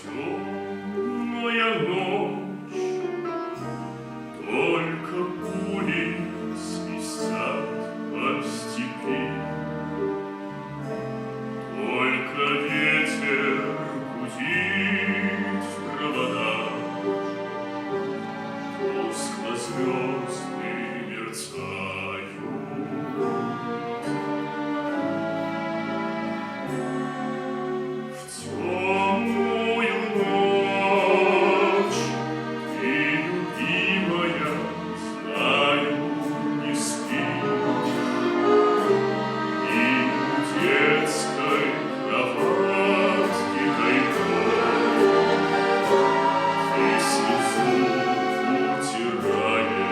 Темная ночь, только пули свистят по степи, только ветер гудит в проводах, тускло звезды мерцают. В темную ночь ты, любимая, знаю, не спишь, и у детской кроватки тайком ты слезу утираешь.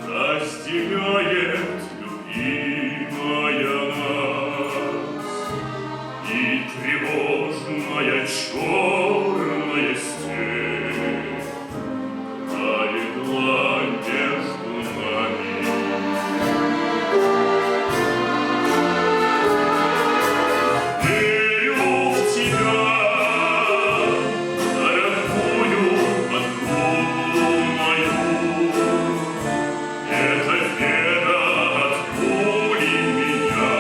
Разделяет любимая нас, и тревожная черная степь пролегла между нами. Верю в тебя, дорогую подругу мою. Это вера от пули меня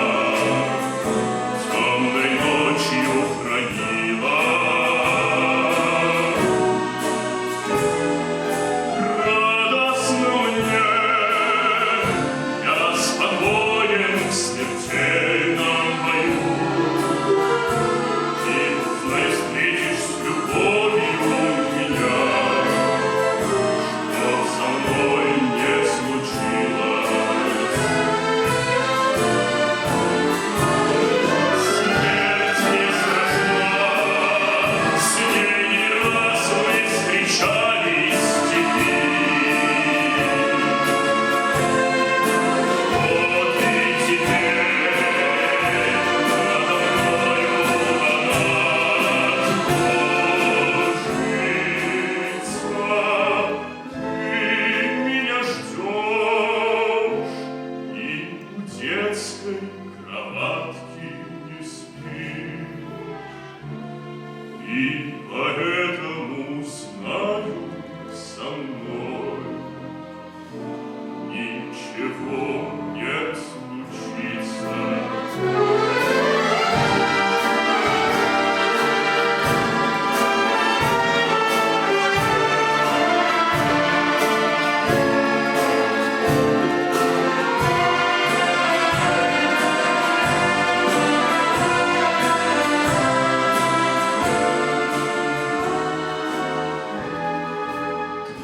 темной ночью хранила. Радостно мне, я спокоен в смертельном бою. И знай, встретишь с любовью меня, что со мной не случилось. Смерть не страшна, с ней не раз мы встречались в степи. Вот и теперь надо мною она кружится. Ты меня ждешь, и у детской кроватки не спишь, и поэтому знаю, со мной ничего не случится.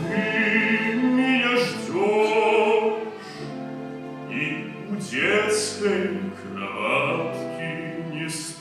Ты меня ждешь, и у детской кроватки не спишь.